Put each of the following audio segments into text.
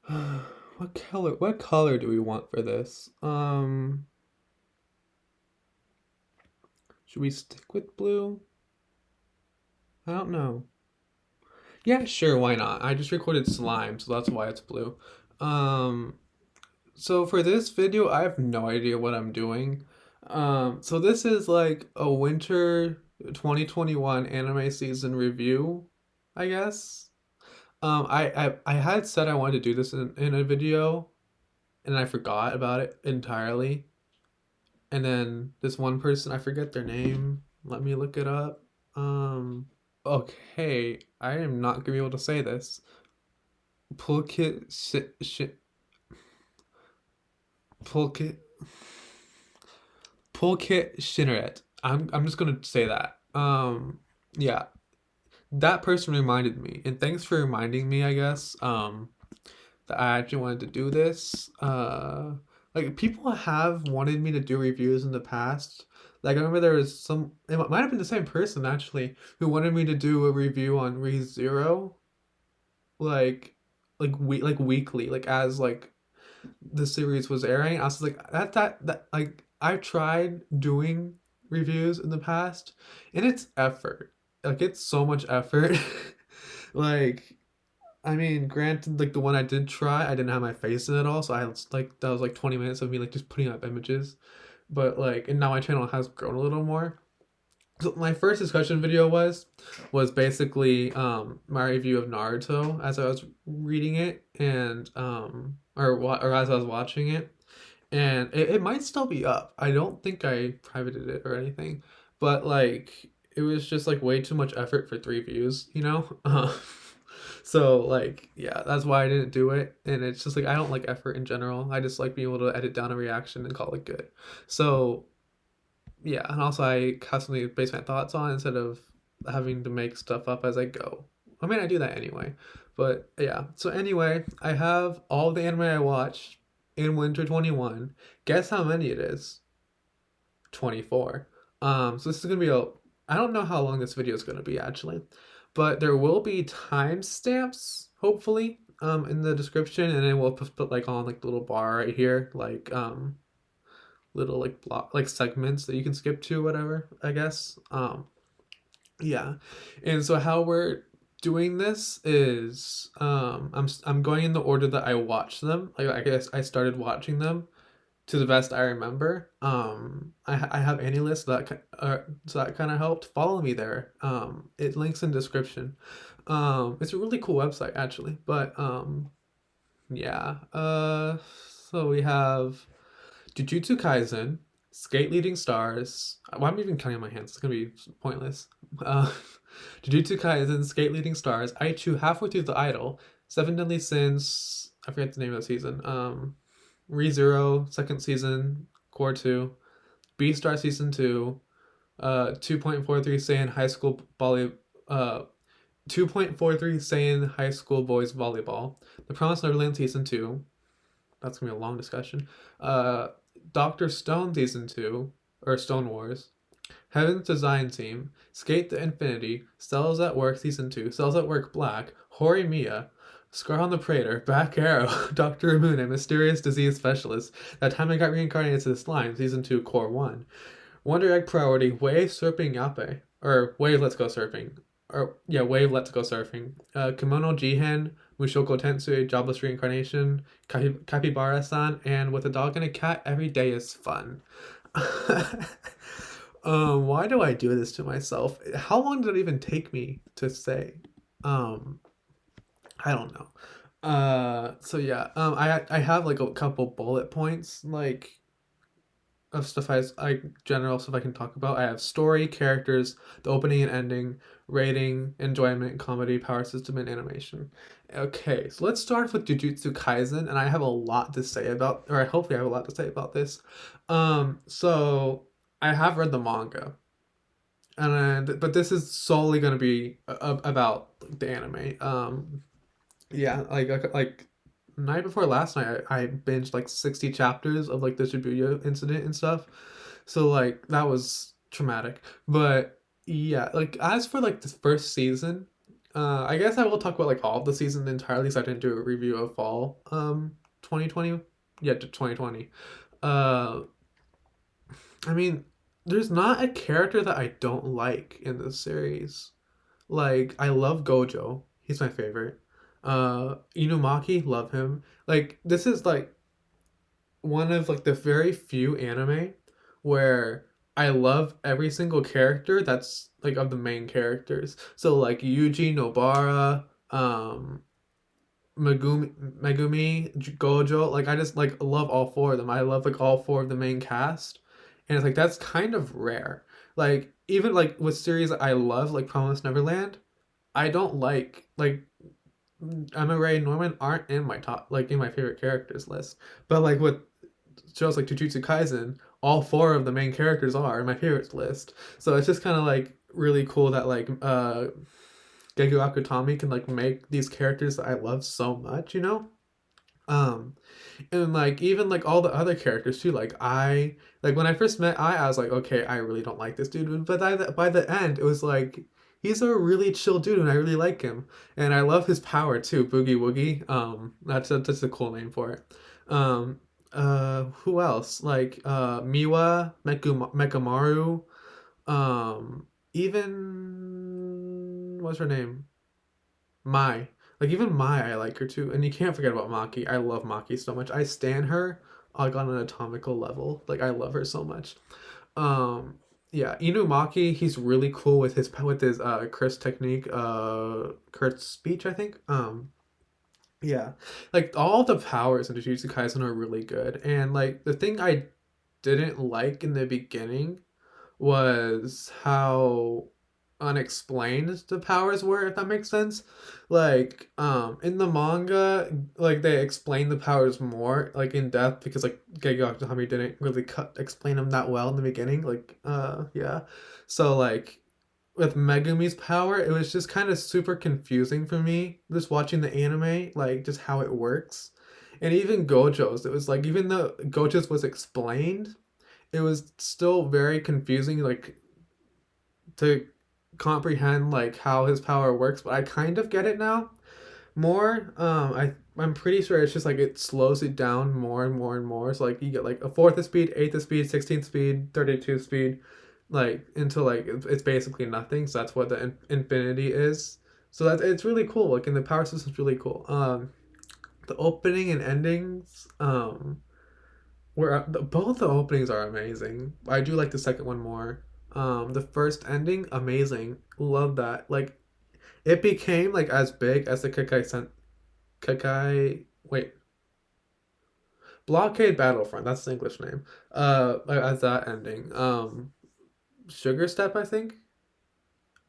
What color do we want for this? Should we stick with blue? I don't know. Yeah, sure, why not? I just recorded slime, so that's why it's blue. Um, so for this video, I have no idea what I'm doing. So this is like a winter 2021 anime season review, I guess. I had said I wanted to do this in a video, and I forgot about it entirely. And then this one person, I forget their name. Let me look it up. Um, okay, I am not gonna be able to say this. Pulkit Pulkit Pulkit Shineret. I'm just gonna say that. Yeah, that person reminded me, and thanks for reminding me, I guess. That I actually wanted to do this. Like people have wanted me to do reviews in the past. Like I remember there was some. It might have been the same person actually who wanted me to do a review on ReZero, like like weekly, like as like the series was airing. I was like that like I've tried doing reviews in the past, and it's effort. Like it's so much effort. Like I mean, granted, like the one I did try, I didn't have my face in it all, so I was like that was like 20 minutes of me like just putting up images. But like, and now my channel has grown a little more. So my first discussion video was basically my review of Naruto as I was reading it and or as I was watching it, and it might still be up. I don't think I privated it or anything, but like it was just like way too much effort for 3 views, you know. So like yeah, that's why I didn't do it, and it's just like I don't like effort in general. I just like being able to edit down a reaction and call it good. So yeah, and also I have something to base my thoughts on instead of having to make stuff up as I go. I mean, I do that anyway, but yeah. So anyway, I have all the anime I watched in Winter 21. Guess how many it is? 24. So this is gonna be a. I don't know how long this video is gonna be actually, but there will be timestamps hopefully in the description, and then we'll put like on like the little bar right here, like little like block like segments that you can skip to whatever I guess. Yeah, and so how we're doing this is I'm going in the order that I watched them. Like I guess I started watching them to the best I remember. I have any list so that kind of helped. Follow me there. It links in description. It's a really cool website actually. But yeah. So we have Jujutsu Kaisen, Skate Leading Stars. Why am I even counting my hands? It's gonna be pointless. Uh, Jujutsu Kaisen, Skate Leading Stars, ICHU Halfway Through the Idol, Seven Deadly Sins. I forget the name of the season. ReZero second season, Core Two, Beastars season two, 2.43 Saiyan High School volley, 2.43 Saiyan High School Boys Volleyball, The Promised Neverland season two. That's gonna be a long discussion. Uh, Doctor Stone season two, or Stone Wars, Heaven's Design Team, Skate the Infinity, Cells at Work season two, Cells at Work Black, Horimiya, Scar on the Praetor, Back Arrow, Dr. Moon, Mysterious Disease Specialist, That Time I Got Reincarnated to the Slime, Season 2, Core 1, Wonder Egg Priority, Wave Surfing Yappe, or Wave Let's Go Surfing, or yeah, Wave Let's Go Surfing, Kimono Jihen, Mushoko Tensui, Jobless Reincarnation, Capybara-san, and With a Dog and a Cat, Every Day is Fun. Why do I do this to myself? How long did it even take me to say? Um, I don't know. So yeah, I have like a couple bullet points like of stuff I general stuff I can talk about. I have story, characters, the opening and ending, rating, enjoyment, comedy, power system, and animation. Okay, so let's start with Jujutsu Kaisen, and I have a lot to say about, or I hopefully have a lot to say about this. So I have read the manga, and but this is solely going to be about the anime. Yeah, like night before last night, I binged like 60 chapters of like the Shibuya incident and stuff. So like that was traumatic. But yeah, like as for like the first season, I guess I will talk about like all of the season entirely, so I didn't do a review of fall 2020. Yeah, 2020. Uh I mean, there's not a character that I don't like in this series. Like I love Gojo. He's my favorite. Inumaki, love him. Like this is like one of like the very few anime where I love every single character that's like of the main characters. So like Yuji, Nobara, Gojo, like I just like love all four of them. I love like all four of the main cast. And it's like that's kind of rare. Like even like with series I love like Promised Neverland, I don't like Emma Ray and Norman aren't in my top like in my favorite characters list. But like with shows like Jujutsu Kaisen, all four of the main characters are in my favorites list. So it's just kind of like really cool that like Gegu Akutami can like make these characters that I love so much, you know? Um and like even like all the other characters too, like when I first met I was like, okay, I really don't like this dude. But by the end, it was like he's a really chill dude and I really like him. And I love his power too, Boogie Woogie. That's a cool name for it. Um who else? Like Miwa, Mekamaru, even what's her name? Mai. Like even Mai, I like her too. And you can't forget about Maki. I love Maki so much. I stan her like on an atomical level. Like I love her so much. Um yeah, Inumaki, he's really cool with his curse technique, curse speech, I think. Yeah. Like all the powers in Jujutsu Kaisen are really good. And like the thing I didn't like in the beginning was how unexplained the powers were, if that makes sense. Like in the manga, like they explain the powers more like in depth because like Gege Akutami didn't really explain them that well in the beginning, like yeah. So like with Megumi's power, it was just kind of super confusing for me just watching the anime, like just how it works. And even Gojo's, it was like even though Gojo's was explained, it was still very confusing, like to comprehend like how his power works. But I kind of get it now more. I'm pretty sure it's just like it slows it down more and more and more. So like you get like a fourth of speed, eighth of speed, 16th speed, 32 speed, like until like it's basically nothing. So that's what the infinity is. So that's it's really cool. Like in the power system's really cool. The opening and endings, where both the openings are amazing. I do like the second one more. The first ending, amazing. Love that. Like it became like as big as the Kakai wait, Blockade Battlefront. That's the English name. Like, as that ending. Sugar Step, I think.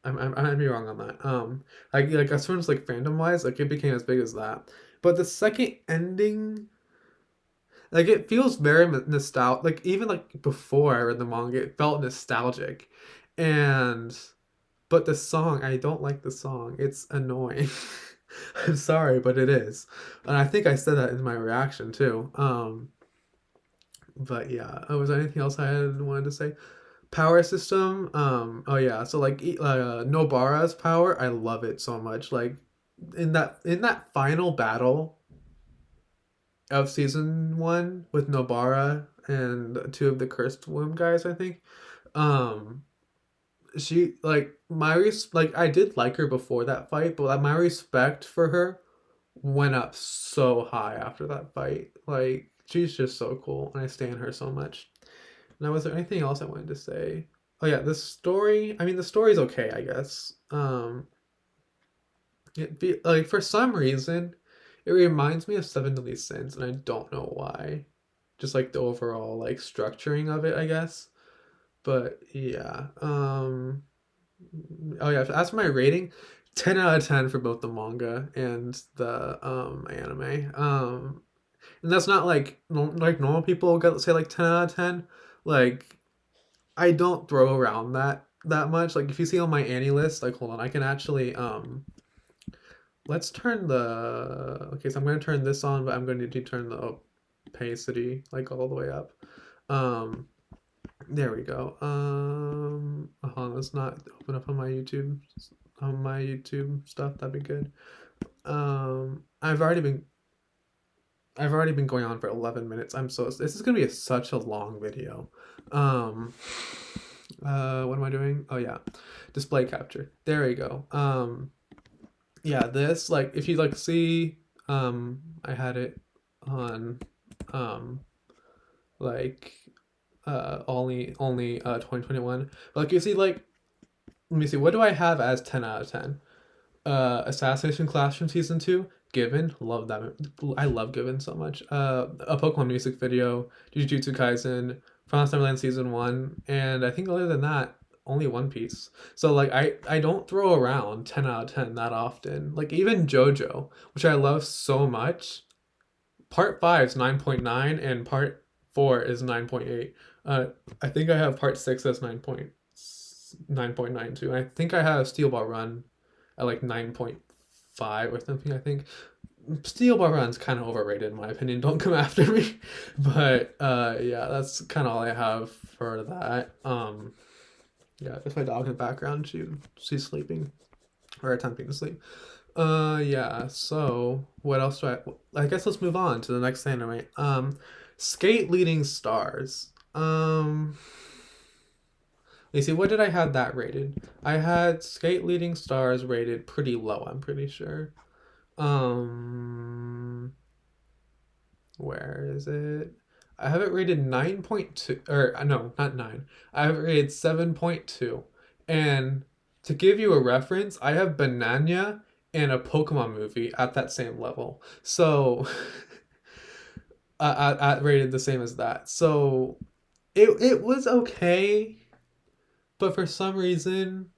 I might be wrong on that. like as far as like fandom wise, like it became as big as that. But the second ending, like it feels very nostalgic. Like even like before I read the manga, it felt nostalgic, and but the song, I don't like the song. It's annoying. I'm sorry, but it is, and I think I said that in my reaction too. But yeah, was there anything else I had wanted to say? Power system. Oh yeah, so like Nobara's power, I love it so much. Like in that final battle of season one with Nobara and two of the cursed womb guys, I think. Um, she like like I did like her before that fight, but like, my respect for her went up so high after that fight. Like she's just so cool, and I stand her so much. Now, was there anything else I wanted to say? Oh yeah, the story. I mean, the story's okay, I guess. Like for some reason, it reminds me of Seven Deadly Sins, and I don't know why. Just like the overall like structuring of it, I guess. But yeah. Oh yeah, as for my rating, 10 out of 10 for both the manga and the anime. And that's not like like normal people get say like 10 out of 10. Like I don't throw around that much. Like if you see on my Annie list, like hold on, I can actually let's turn the okay, so I'm gonna turn this on, but I'm going to need to turn the opacity like all the way up. Um there we go. Hold on, let's not open up on my YouTube on my YouTube stuff, that'd be good. I've already been going on for 11 minutes. This is gonna be such a long video. Um, what am I doing? Oh yeah, display capture. There we go. Yeah, this, like, if you like see, I had it on, um, like, only 2021. But like you see, like, let me see, what do I have as 10 out of 10? Assassination Classroom Season 2, Given, love that. I love Given so much. A Pokemon music video, Jujutsu Kaisen, Promised Neverland Season 1, and I think other than that, only One Piece. So like I don't throw around 10 out of 10 that often. Like even JoJo, which I love so much, part 5 is 9.9 and part 4 is 9.8. I think I have part 6 as 9.92. I think I have Steel Ball Run at like 9.5 or something, I think. Steel Ball Run's kind of overrated in my opinion. Don't come after me. But yeah, that's kind of all I have for that. Yeah, there's my dog in the background. She's sleeping or attempting to sleep. Yeah, so what else do I guess let's move on to the next anime. Skate Leading Stars. You see, what did I have that rated? I had Skate Leading Stars rated pretty low, I'm pretty sure. Where is it? I have it rated 9.2, or no, not 9. I have it rated 7.2. And to give you a reference, I have Banana and a Pokemon movie at that same level. So I rated the same as that. So it was okay, but for some reason,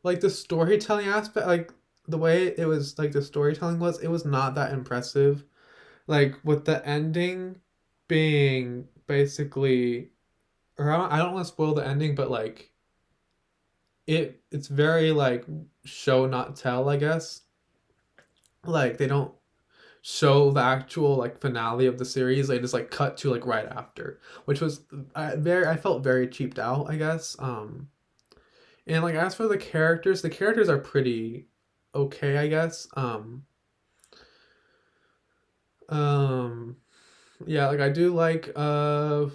like the storytelling aspect, like the way it was, like the storytelling was, it was not that impressive. Like with the ending being basically, or I don't want to spoil the ending, but like it's very like show not tell, I guess. Like they don't show the actual like finale of the series. They just like cut to like right after, which was I felt very cheaped out, I guess. And like as for the characters are pretty okay, I guess. Um yeah, like I do like what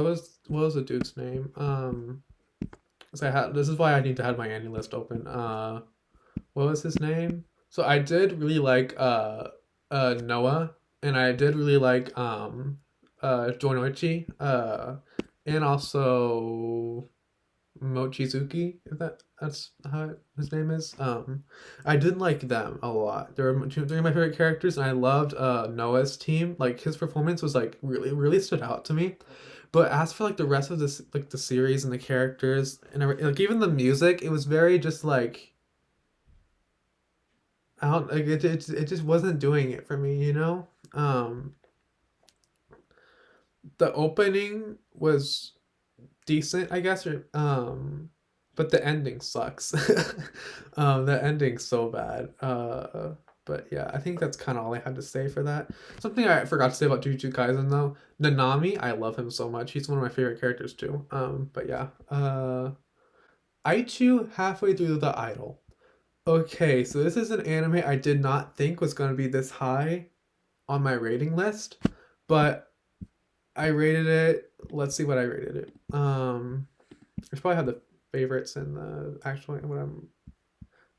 was the dude's name? So this is why I need to have my Annie list open. What was his name? So I did really like Noah, and I did really like Jonoichi, and also Mochizuki, if that's how his name is. I did like them a lot. They're my favorite characters, and I loved Noah's team. Like his performance was like really stood out to me. But as for like the rest of this, like the series and the characters and like even the music, it was very just like I don't like it just wasn't doing it for me, you know? The opening was decent, I guess, or but the ending sucks. The ending's so bad. But yeah, I think that's kind of all I had to say for that. Something I forgot to say about Jujutsu Kaisen though, Nanami, I love him so much. He's one of my favorite characters too. But yeah, ICHU halfway through the idol. Okay, so this is an anime I did not think was going to be this high on my rating list, but I rated it. Let's see what I rated it. I should probably have the favorites and the actual what I'm.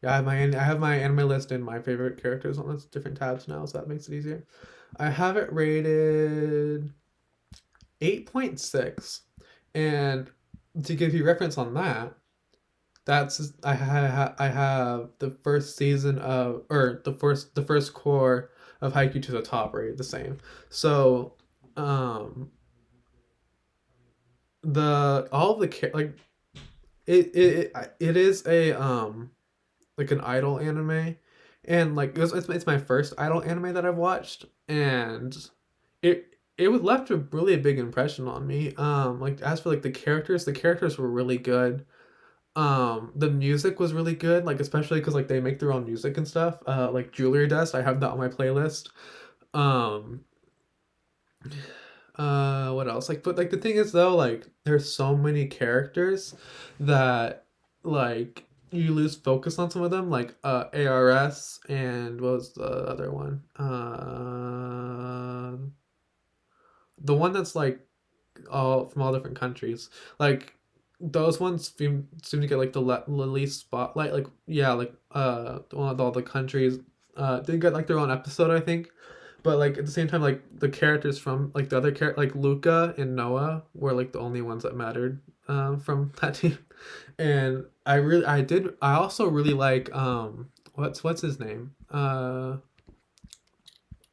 Yeah, I have my anime list and my favorite characters on those different tabs now, so that makes it easier. I have it rated 8.6, and to give you reference on that, I have the first season of or the first core of Haikyuu to the top rated the same. So um the all of the like it is a like an idol anime, and like it's my first idol anime that I've watched, and it was left a really big impression on me. Like as for like the characters were really good. The music was really good, like especially because like they make their own music and stuff. Like Jewelry Dust, I have that on my playlist. Um, what else? Like, but like the thing is though, like there's so many characters that like you lose focus on some of them, like ARS and what was the other one? The one that's like all from all different countries. Like those ones seem to get like the least spotlight. Like yeah, like the one with all the countries did get like their own episode, I think. But like at the same time, like the characters from like the other like Luca and Noah were like the only ones that mattered from that team. And I also really like what's his name?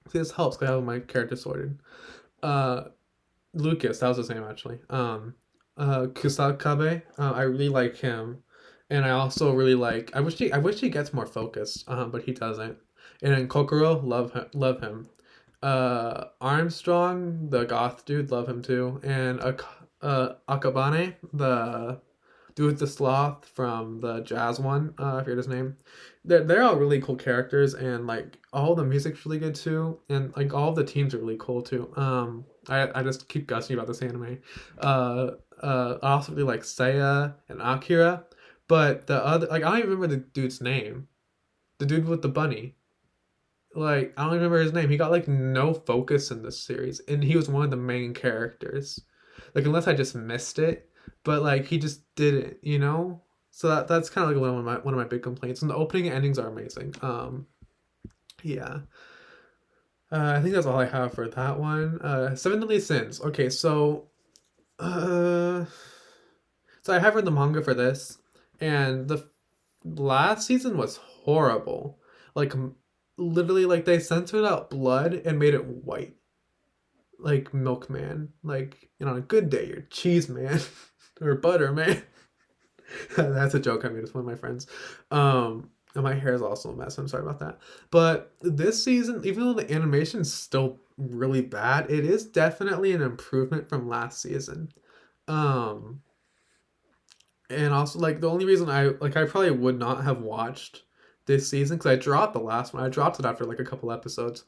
See, this helps 'cause I have my character sorted. Uh Lucas, that was his name actually. Kusakabe, I really like him, and I also really like. I wish he gets more focus, but he doesn't. And then Kokoro, love him. Armstrong, the goth dude, love him too. And Akabane, the dude with the sloth from the jazz one, I forget his name. They're all really cool characters, and like all the music's really good too, and like all the teams are really cool too. I just keep gushing about this anime. Uh, I also really like Seiya and Akira, but the other like I don't even remember the dude's name. The dude with the bunny. Like I don't remember his name. He got like no focus in this series, and he was one of the main characters. Like unless I just missed it, but like he just didn't, you know. So that's kind of like one of my big complaints. And the opening and endings are amazing. Yeah. I think that's all I have for that one. Seven Deadly Sins. Okay, uh, so I have read the manga for this, and the last season was horrible. Like literally, like they censored out blood and made it white, like milkman. Like on a good day, you're cheese man or butter man. That's a joke I made with one of my friends. And my hair is also a mess. I'm sorry about that. But this season, even though the animation's still really bad, it is definitely an improvement from last season. Um, and also like the only reason I probably would not have watched this season because I dropped the last one. I dropped it after like a couple episodes.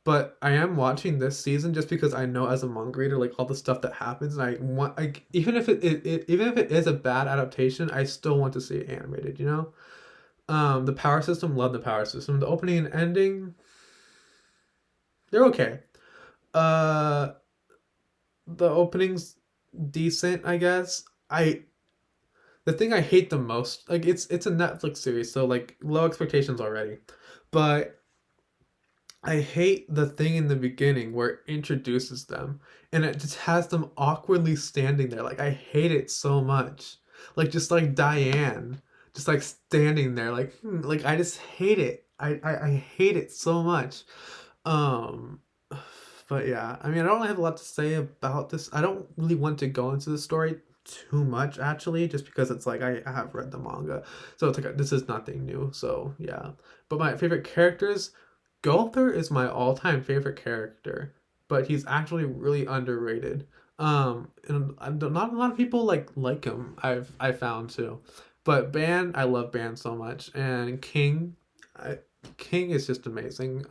But I am watching this season just because I know as a manga reader like all the stuff that happens, and I want like even if even if it is a bad adaptation, I still want to see it animated. You know, the power system, love the power system. The opening and ending, they're okay. Uh, the opening's decent, I guess. The thing I hate the most, like it's a Netflix series, so like low expectations already, but I hate the thing in the beginning where it introduces them and it just has them awkwardly standing there. Like I hate it so much. Like just like Diane, just like standing there, like like I just hate it. I hate it so much. Um, but yeah, I mean, I don't really have a lot to say about this. I don't really want to go into the story too much actually, just because it's like I have read the manga, so it's like this is nothing new. So yeah, but my favorite characters, Gulther is my all-time favorite character, but he's actually really underrated. And not a lot of people like him. I found too, but Ban, I love Ban so much, and I, King is just amazing.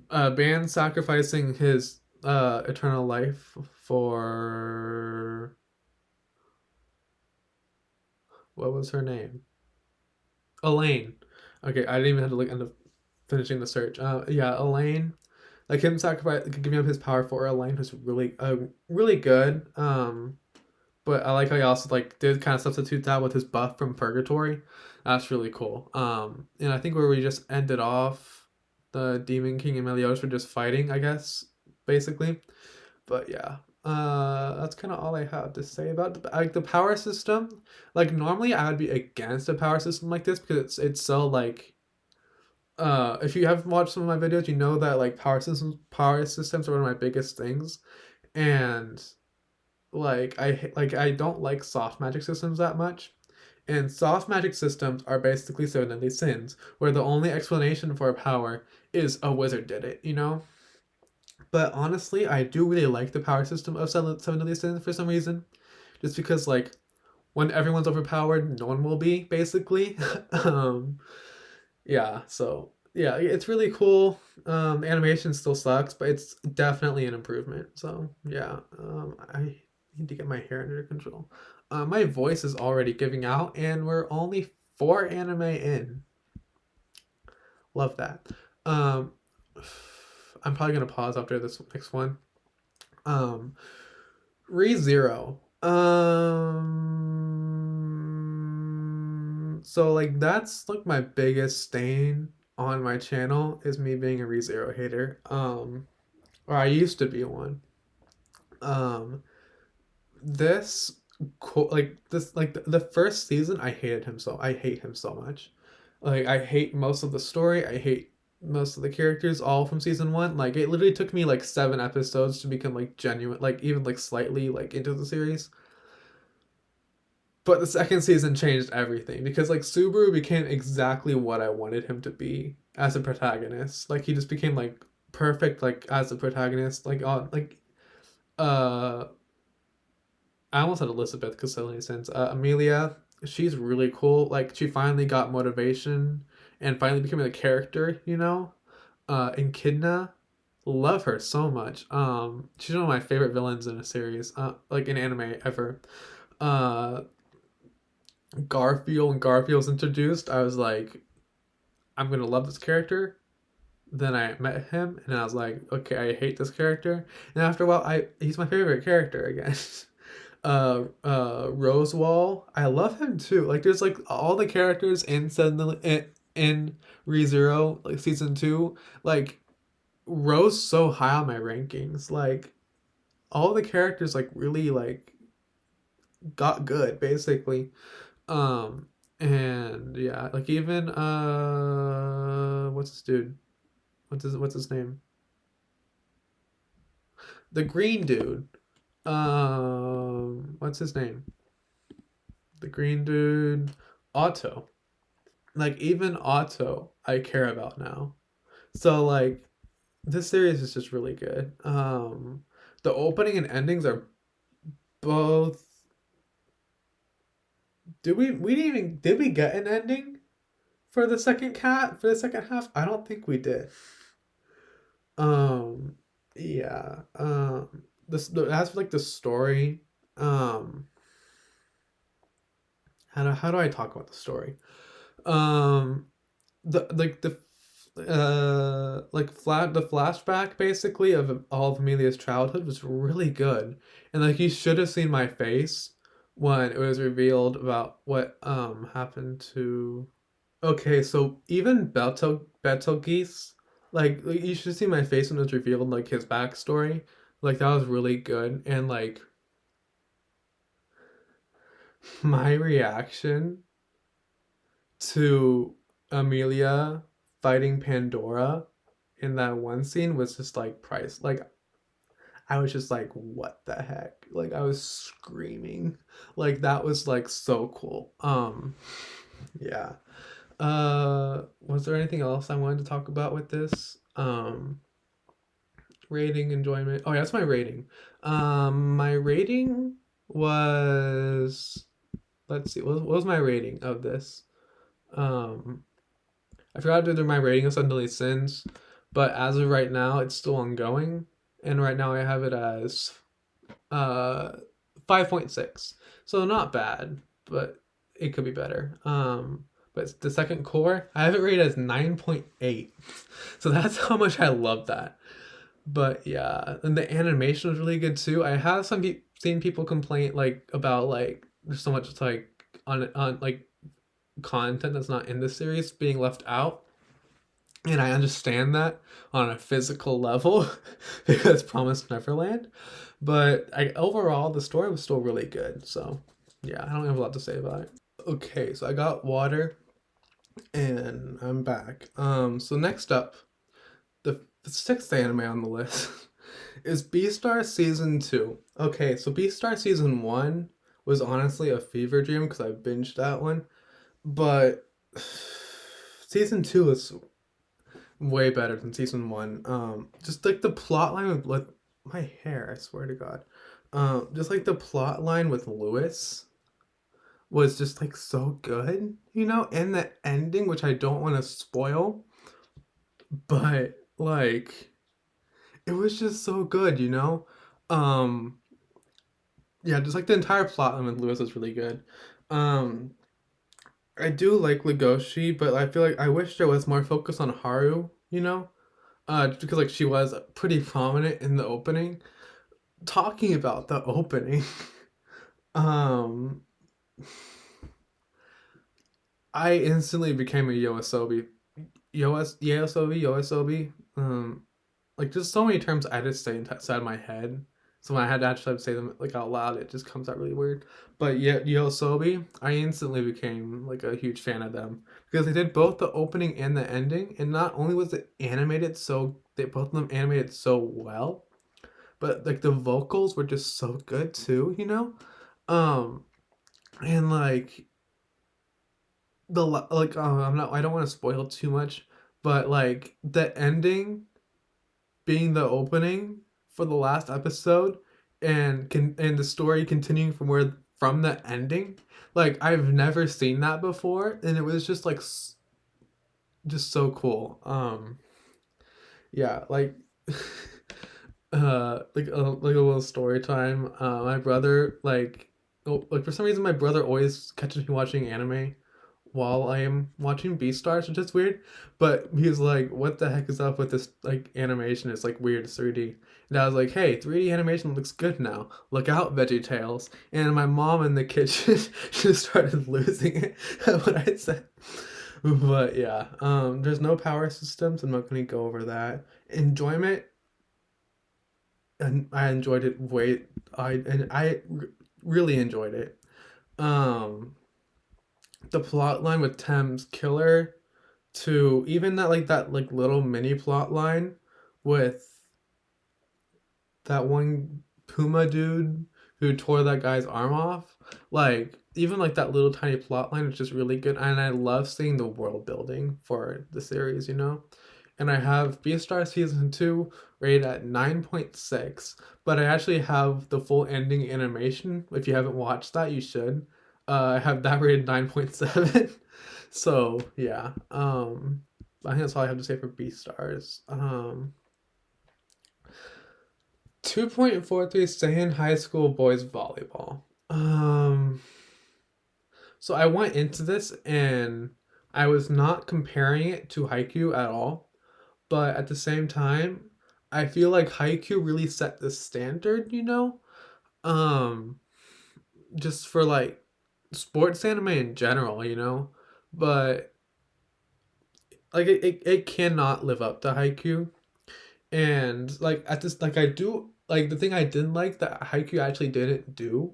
Ban sacrificing his eternal life for what was her name? Elaine. Okay, I didn't even have to like end up finishing the search. Yeah, Elaine. Like him sacrifice giving up his power for Elaine was really good. But I like how he also like did kind of substitute that with his buff from Purgatory. That's really cool. And I think where we just ended off, the Demon King and Meliodas were just fighting, I guess, basically. But yeah, that's kind of all I have to say about like the power system. Like normally I would be against a power system like this because it's so like if you haven't watched some of my videos, you know that like power systems are one of my biggest things, and like I don't like soft magic systems that much. And soft magic systems are basically seven deadly sins, where the only explanation for a power is a wizard did it, you know? But honestly, I do really like the power system of seven deadly sins for some reason. Just because like when everyone's overpowered, no one will be, basically. um yeah, so yeah, it's really cool. The animation still sucks, but it's definitely an improvement. So yeah, I need to get my hair under control. My voice is already giving out, and we're only 4 anime in. Love that. Um, I'm probably gonna pause after this next one. Um, ReZero. So like that's like my biggest stain on my channel is me being a ReZero hater. Or I used to be one. Um, this like this like the first season I hated him so I hate him so much. Like I hate most of the story. I hate most of the characters all from season 1. Like it literally took me like 7 episodes to become like genuine, like even like slightly like into the series. But the second season changed everything because like Subaru became exactly what I wanted him to be as a protagonist. Like he just became like perfect like as a protagonist. Uh I almost said Elizabeth because so many sense. Amelia, she's really cool. Like she finally got motivation and finally became a character, you know. And Kidna, love her so much. She's one of my favorite villains in a series, like in anime ever. Uh, Garfield, when Garfield's introduced, I was like, I'm gonna love this character. Then I met him, and I was like, okay, I hate this character. And after a while, I he's my favorite character again. Rosewall, I love him too. Like there's like all the characters in in ReZero like season 2 like rose so high on my rankings. Like all the characters like really like got good basically. Um and yeah, like even what's this dude? What's his name? The green dude. What's his name? The green dude. Otto. Like even Otto I care about now. So like this series is just really good. The opening and endings are both. Did we get an ending for the second half? I don't think we did. Um yeah. This as for like the story, um how do I talk about the story? Um the flashback basically of all of Amelia's childhood was really good, and like you should have seen my face when it was revealed about what happened to. Okay, so even Betelgeuse, like you should see my face when it was revealed like his backstory, like that was really good, and like my reaction to Amelia fighting Pandora in that one scene was just like price. Like I was just like, what the heck? Like I was screaming. Like that was like so cool. Yeah. Was there anything else I wanted to talk about with this? Rating, enjoyment. Oh yeah, that's my rating. My rating was, let's see, what was my rating of this? Um I forgot to do my rating of Suddenly Sins, but as of right now, it's still ongoing, and right now I have it as uh 5.6. So not bad, but it could be better. But the second core, I have it rated as 9.8. So that's how much I love that. But yeah, and the animation was really good too. I have seen people complain like about like there's so much like on like content that's not in the series being left out. And I understand that on a physical level because Promised Neverland. But overall, the story was still really good. So, yeah, I don't have a lot to say about it. Okay, so I got water and I'm back. So next up, the sixth anime on the list is Beastars Season 2. Okay, so Beastars Season 1 was honestly a fever dream because I binged that one. But Season 2 is way better than season 1. Just like the plot line with like my hair, I swear to God. Just like the plot line with Lewis was just like so good, you know, and the ending, which I don't want to spoil, but like it was just so good, you know. Um, yeah, just like the entire plot line with Lewis is really good. Um, I do like Legoshi, but I feel like I wish there was more focus on Haru. Just because like she was pretty prominent in the opening. Talking about the opening, um, I instantly became a Yoasobi. Like just so many terms I just say inside my head. So when I had to actually say them like out loud, it just comes out really weird. But yeah, Yoasobi, I instantly became like a huge fan of them because they did both the opening and the ending, and not only was it animated they both of them animated so well, but like the vocals were just so good too. Um, and like I don't want to spoil too much, but like the ending being the opening for the last episode and the story continuing from the ending, like I've never seen that before, and it was just like just so cool. Yeah, like like a little story time. My brother like for some reason my brother always catches me watching anime while I am watching Beastars, which is weird. But he's like, "What the heck is up with this like animation? It's like weird, it's 3D." And I was like, "Hey, 3D animation looks good now. Look out, VeggieTales!" And my mom in the kitchen just started losing it at what I said. But yeah, there's no power systems. I'm not going to go over that. Enjoyment, and I enjoyed it really enjoyed it. Um, the plot line with Thames Killer to even that little mini plot line with that one Puma dude who tore that guy's arm off. Like even like that little tiny plot line is just really good, and I love seeing the world building for the series. And I have Beastars season 2 rated at 9.6, but I actually have the full ending animation. If you haven't watched that, you should. I have that rated 9.7. So yeah, I think that's all I have to say for Beastars. 2.43 Seinn High School Boys Volleyball. Um, so I went into this and I was not comparing it to Haikyuu at all, but at the same time, I feel like Haikyuu really set the standard. Um, just for like sports anime in general. But like it cannot live up to Haikyuu. And like at this like I do like the thing I didn't like that Haikyuu actually didn't do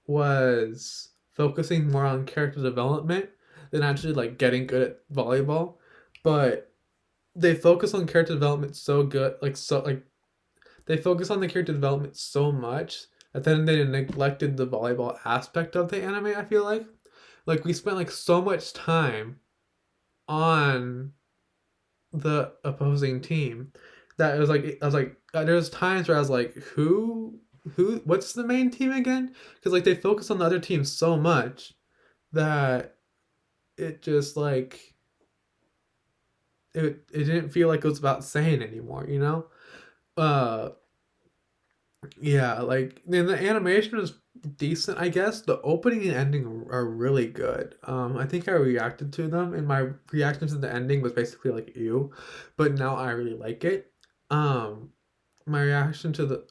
was focusing more on character development than actually like getting good at volleyball. But they focus on character development so good, like they focus on the character development so much that then they neglected the volleyball aspect of the anime, I feel like we spent like so much time on the opposing team that it was like I was like there's times where I was like who what's the main team again, because like they focus on the other team so much that it just like it didn't feel like it was about saying anymore. uh yeah, like and the animation is decent, I guess. The opening and ending are really good. I think I reacted to them, and my reaction to the ending was basically like ew, but now I really like it. Um, my reaction to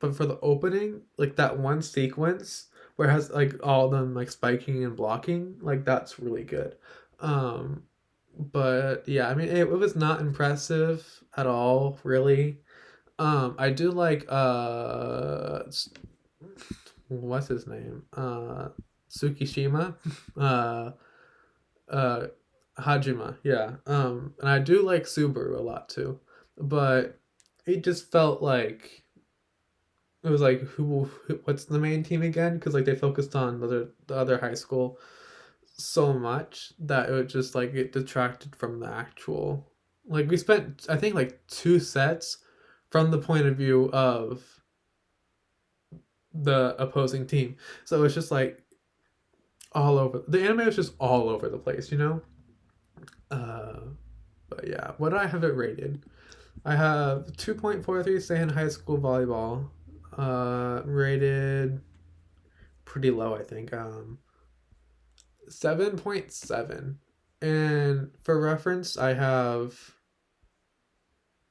but for the opening, like that one sequence where it has like all of them like spiking and blocking, like that's really good. Um, but yeah, I mean it was not impressive at all, really. I do like what's his name? Tsukishima. Uh uh Hajima, yeah. And I do like Subaru a lot too. But it just felt like it was like what's the main team again? Because like they focused on the other high school so much that it was just like it detracted from the actual, like we spent I think like 2 sets from the point of view of the opposing team. So it's just like all over the anime is just all over the place. Uh but yeah, what do I have it rated? I have 2.43 Seihan High School Volleyball rated pretty low, I think. 7.7. And for reference, I have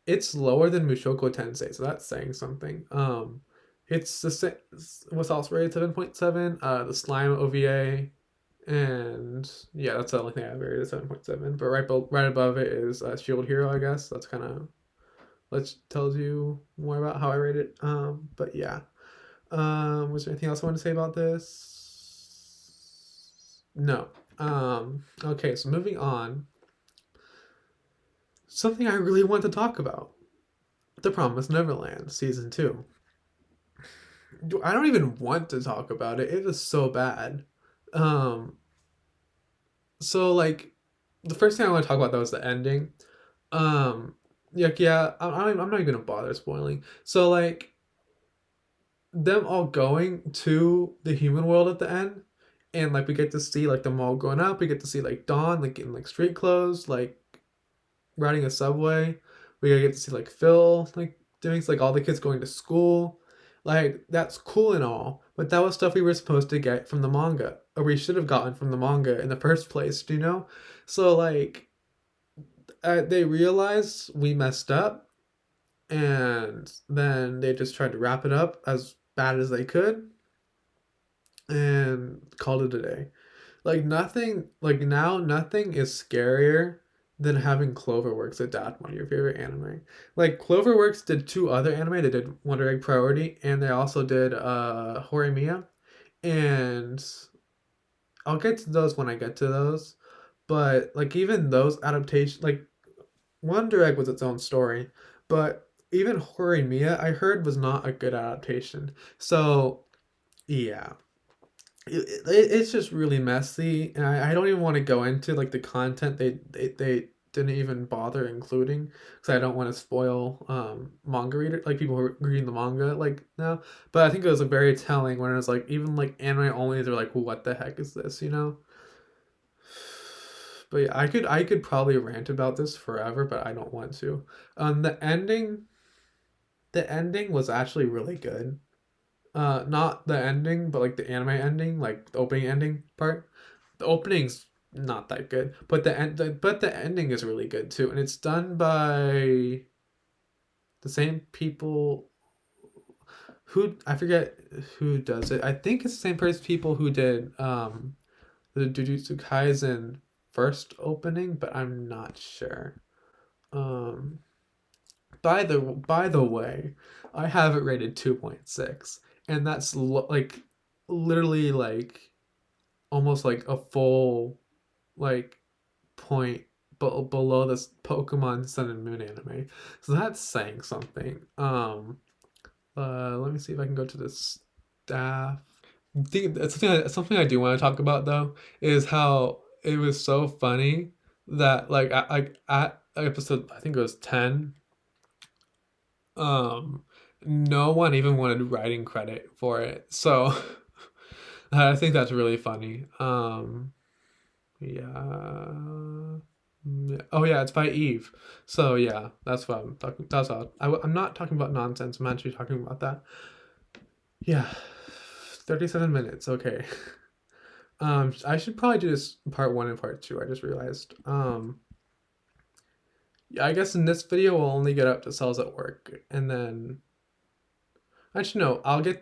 it's lower than Mushoku Tensei, so that's saying something. It's the same. What's also rated 7.7? The Slime OVA, and yeah, that's the only thing I have rated 7.7. But right above it is Shield Hero, I guess. That's kind of which tells you more about how I rate it. But yeah. Was there anything else I want to say about this? No. Okay, so moving on. Something I really want to talk about. The Promised Neverland season 2. I don't even want to talk about it. It was so bad. Um so like the first thing I want to talk about though is the ending. Yeah, I'm not even gonna bother spoiling. So like them all going to the human world at the end, and like we get to see like them all growing up. We get to see like Dawn like in like street clothes, like riding a subway. We get to see like Phil like doing like all the kids going to school. Like that's cool and all, but that was stuff we were supposed to get from the manga, or we should have gotten from the manga in the first place. Do you know? So like they realized we messed up, and then they just tried to wrap it up as bad as they could and called it a day. Like nothing, like now nothing is scarier than having Cloverworks adapt one of your favorite anime. Like Cloverworks did two other anime. They did Wonder Egg Priority, and they also did Horimiya. And I'll get to those when I get to those. But like even those adaptations, like Wonder Egg was its own story, but even Horimiya I heard was not a good adaptation. So yeah, it's just really messy, and I don't even want to go into like the content they didn't even bother including because I don't want to spoil manga reader like people who are reading the manga like now. But I think it was like very telling when it was like even like anime only they're like what the heck is this, you know? But yeah, I could probably rant about this forever, but I don't want to. The ending was actually really good. Not the ending, but like the anime ending, like the opening ending part. The opening's not that good, but the ending is really good too, and it's done by the same people who I forget who does it. I think it's the same person people who did the Jujutsu Kaisen first opening, but I'm not sure. Um, by the way, I have it rated 2.6, and that's like literally like almost like a full like point below this Pokemon Sun and Moon anime. So that's saying something. Let me see if I can go to the staff. Something I do want to talk about though is how it was so funny that like at episode I think it was 10, um no one even wanted writing credit for it. So I think that's really funny. Yeah. Oh yeah, it's by Eve. So yeah, that's what I'm talking. I'm not talking about nonsense. I'm actually talking about that. Yeah, 37 minutes. Okay. I should probably do this part one and part two. I just realized. Yeah, I guess in this video we'll only get up to cells at work, and then actually no, I'll do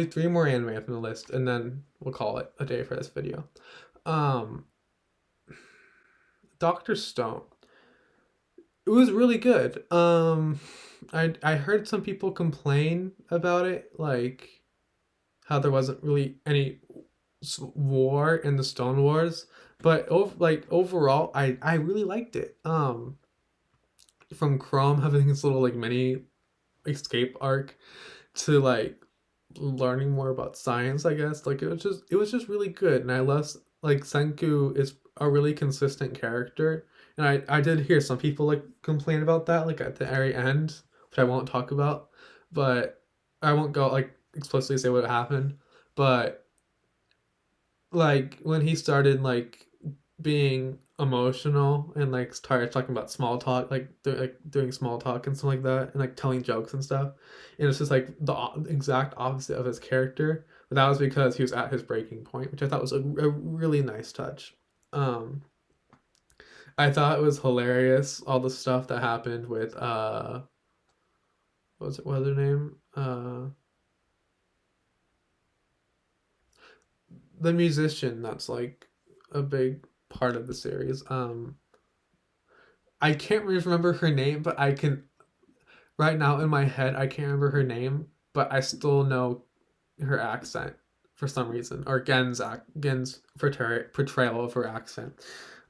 three more anime from the list, and then we'll call it a day for this video. Um, Doctor Stone. It was really good. I heard some people complain about it, like how there wasn't really any war in the Stone Wars, but overall, I really liked it. From Chrome having this little like mini escape arc to like learning more about science, I guess. Like it was just really good, and I love like Senku is a really consistent character, and I did hear some people like complain about that like at the very end, which I won't talk about, but I won't go like explicitly say what happened, but like when he started like being emotional and like started talking about small talk, like doing small talk and stuff like that, and like telling jokes and stuff, and it's just like the exact opposite of his character, but that was because he was at his breaking point, which I thought was a really nice touch. Um, I thought it was hilarious all the stuff that happened with what was her name? The musician that's like a big part of the series. I can't really remember her name, but I can right now in my head I can't remember her name, but I still know her accent for some reason, or Gen's portrayal of her accent.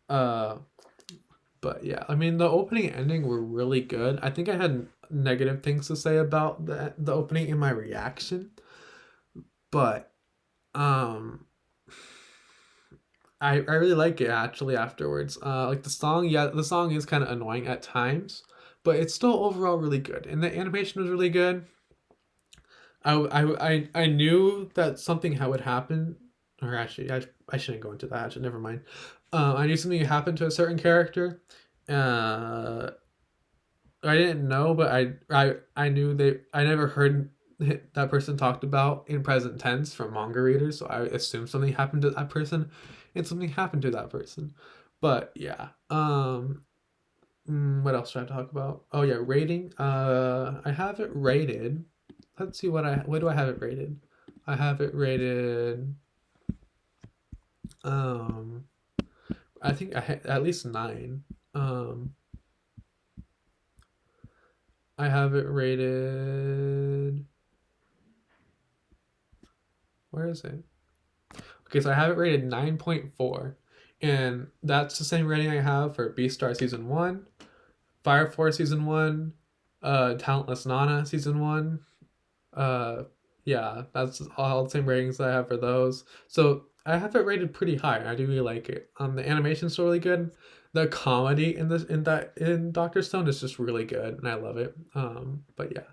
Uh, but yeah, I mean the opening and ending were really good. I think I had negative things to say about the opening in my reaction, but um I really like it actually afterwards. Like the song, yeah, the song is kind of annoying at times, but it's still overall really good. And the animation was really good. I knew that something would happen, or actually, I shouldn't go into that. Actually, never mind. I knew something happened to a certain character. Uh, I didn't know, but I knew I never heard that person talked about in present tense from manga readers, so I assumed something happened to that person, and something happened to that person. But yeah, what else should I talk about? Oh yeah, rating. I have it rated. Let's see what do I have it rated? I have it rated. Um, I think at least 9. Um, I have it rated. Where is it? Okay, so I have it rated 9.4, and that's the same rating I have for Beastars Season 1, Fire Force Season 1, Talentless Nana Season 1. Uh, yeah, that's all the same ratings that I have for those. So I have it rated pretty high, and I do really like it. The animation's still really good. The comedy in Doctor Stone is just really good, and I love it. But yeah.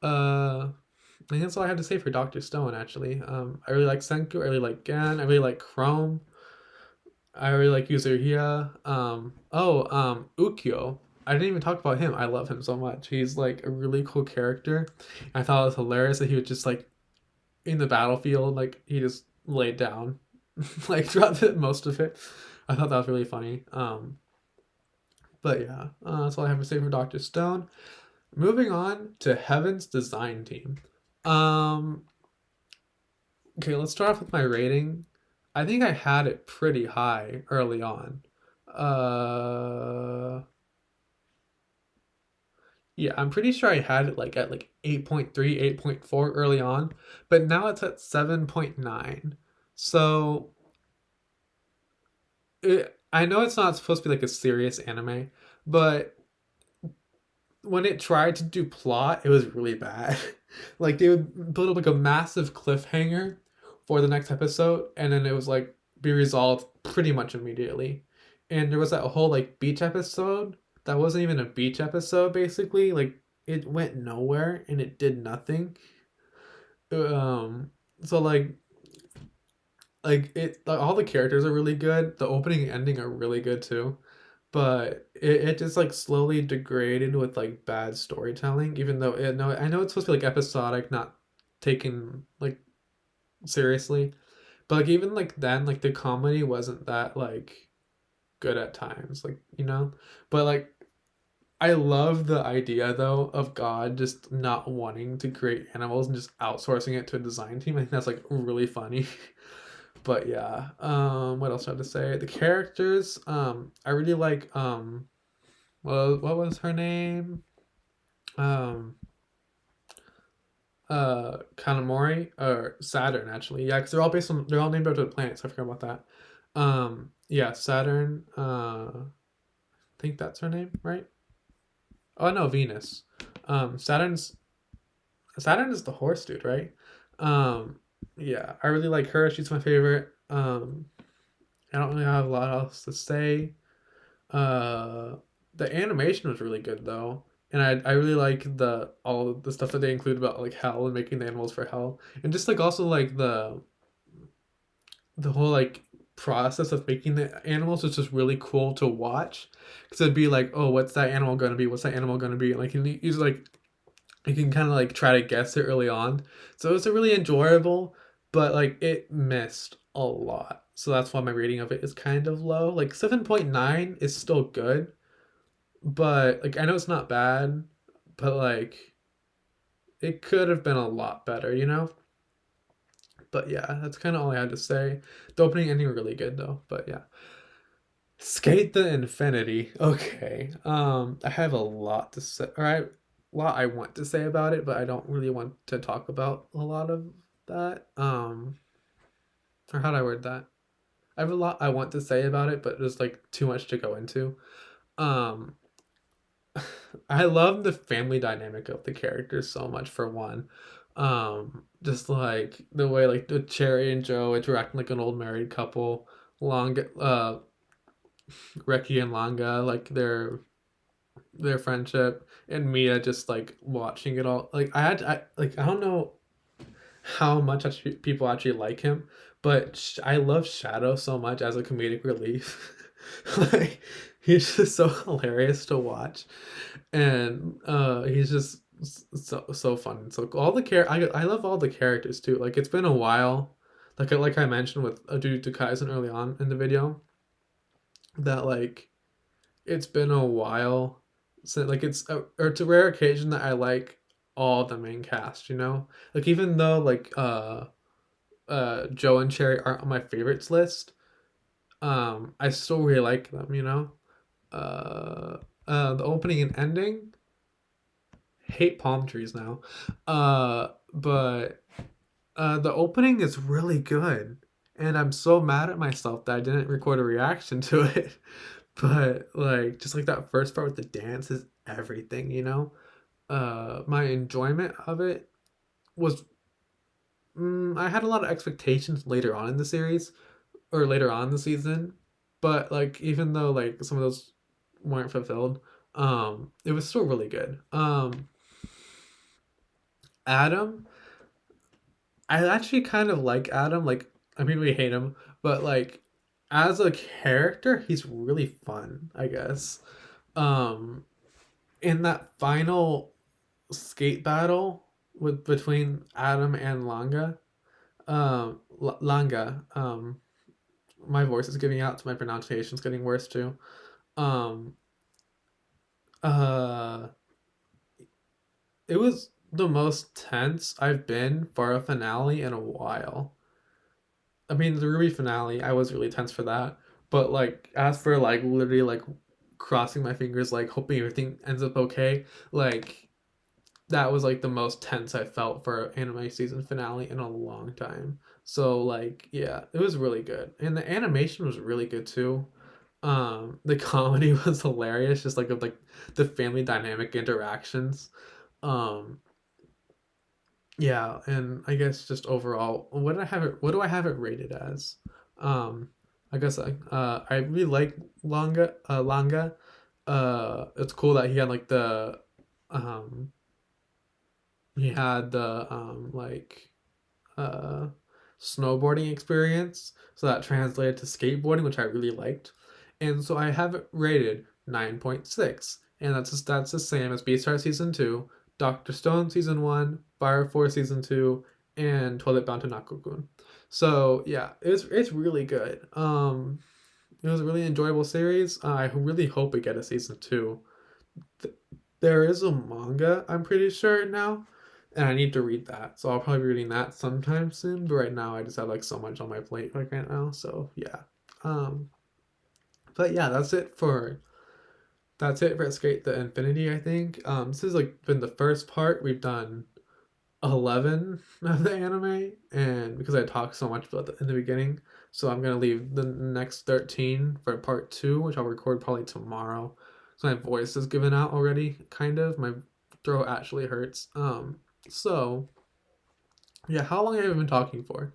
I think that's all I have to say for Doctor Stone. Actually, I really like Senku. I really like Gan. I really like Chrome. I really like Yuzuriya. Ukyo. I didn't even talk about him. I love him so much. He's like a really cool character. I thought it was hilarious that he was just like in the battlefield, like he just laid down, like throughout most of it. I thought that was really funny. But yeah, that's all I have to say for Doctor Stone. Moving on to Heaven's design team. Um, okay, let's start off with my rating. I think I had it pretty high early on. Uh, yeah, I'm pretty sure I had it like at like 8.3, 8.4 early on, but now it's at 7.9. So I know it's not supposed to be like a serious anime, but when it tried to do plot, it was really bad. Like they would build up like a massive cliffhanger for the next episode, and then it was like be resolved pretty much immediately. And there was that whole like beach episode that wasn't even a beach episode basically. Like it went nowhere and it did nothing. So like all the characters are really good. The opening and ending are really good too, but it just like slowly degraded with like bad storytelling, even though no, I know it's supposed to be like episodic, not taken like seriously, but like even like then like the comedy wasn't that like good at times, like but like I love the idea though of God just not wanting to create animals and just outsourcing it to a design team. I think that's like really funny. But yeah, what else do I have to say? The characters, I really like well, what was her name? Um, Kanamori or Saturn actually. Yeah, because they're all named after the planets. I forgot about that. Yeah, Saturn. I think that's her name, right? Oh no, Venus. Saturn's Saturn is the horse dude, right? Um, yeah, I really like her. She's my favorite. I don't really have a lot else to say. Uh, the animation was really good though, and I really like the all of the stuff that they include about like hell and making the animals for hell, and just like also like the whole like process of making the animals is just really cool to watch, because it'd be like, oh, what's that animal gonna be? What's that animal gonna be? Like you like you can kind of like try to guess it early on, so it's a really enjoyable. but like it missed a lot. So that's why my rating of it is kind of low. Like 7.9 is still good, but like I know it's not bad, but like it could have been a lot better, you know? But yeah, that's kind of all I had to say. The opening ending were really good though, but yeah. Skate the Infinity. Okay. I have a lot to say, or a lot I want to say about it, but I don't really want to talk about a lot of that. Or how do I word that? I have a lot I want to say about it, but there's like too much to go into. Um, I love the family dynamic of the characters so much. For one, just like the way like the Cherry and Joe interacting like an old married couple. Long, Reki and Langa, like their friendship, and Mia just like watching it all. Like I don't know how much actually, people actually like him, but I love Shadow so much as a comedic relief. Like he's just so hilarious to watch, and he's just so fun. So all the I love all the characters too. Like it's been a while, like I mentioned with Jujutsu Kaisen early on in the video, that like it's been a while since like it's a rare occasion that I like all the main cast, you know? Like even though like Joe and Cherry aren't on my favorites list, I still really like them, you know? Uh the opening and ending, hate palm trees now. But the opening is really good. And I'm so mad at myself that I didn't record a reaction to it. But like just like that first part with the dance is everything, you know? My enjoyment of it was I had a lot of expectations later on in the series or later on in the season, but like even though like some of those weren't fulfilled, it was still really good. Adam, I actually kind of like Adam. Like, I mean, we hate him, but like as a character, he's really fun, I guess. Um, in that final skate battle with between Adam and Langa, Langa, my voice is giving out, so my pronunciation's getting worse too. Um, uh, it was the most tense I've been for a finale in a while. I mean, the Ruby finale, I was really tense for that. But like, as for like literally like crossing my fingers, like hoping everything ends up okay, like that was like the most tense I felt for an anime season finale in a long time. So like, yeah, it was really good, and the animation was really good too. The comedy was hilarious, just like of like the family dynamic interactions. Um, yeah, and I guess just overall, what did I have it? What do I have it rated as? Um, I guess I really like Langa. It's cool that um he had the like uh snowboarding experience, so that translated to skateboarding, which I really liked, and so I have it rated 9.6, and that's the same as Beastars season 2, Doctor Stone season 1, Fire Force season 2, and Toilet Bound to Nakokun. So yeah, it's really good. It was a really enjoyable series. I really hope we get a season 2. There is a manga, I'm pretty sure now, and I need to read that. So I'll probably be reading that sometime soon. But right now, I just have like so much on my plate like right now. So yeah. Um, but yeah, that's it for Skate the Infinity. I think this has like been the first part. We've done 11 of the anime, and because I talked so much about it in the beginning, so I'm gonna leave the next 13 for part 2, which I'll record probably tomorrow. So my voice is given out already, kind of. My throat actually hurts. So yeah, how long have I been talking for?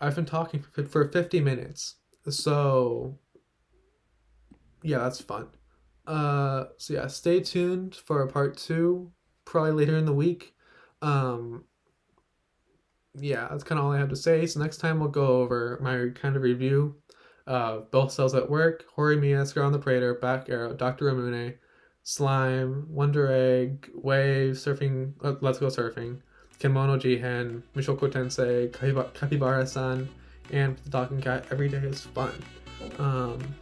I've been talking for 50 minutes. So yeah, that's fun. So yeah, stay tuned for a part 2, probably later in the week. Um, yeah, that's kind of all I have to say. So next time we'll go over my kind of review of Both Cells at Work, Horimiya, Scar on the Praetor, Back Arrow, Dr. Ramune, Slime, Wonder Egg, Wave, Surfing, Let's Go Surfing, Kemono Jihen, Mishoko Tensei, Capybara-san, and the Talking Cat every day is fun.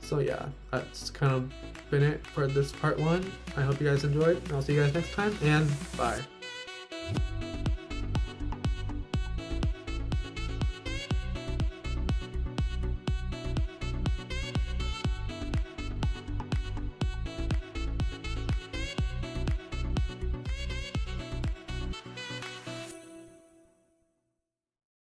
So yeah, that's kind of been it for this part 1. I hope you guys enjoyed, and I'll see you guys next time, and bye.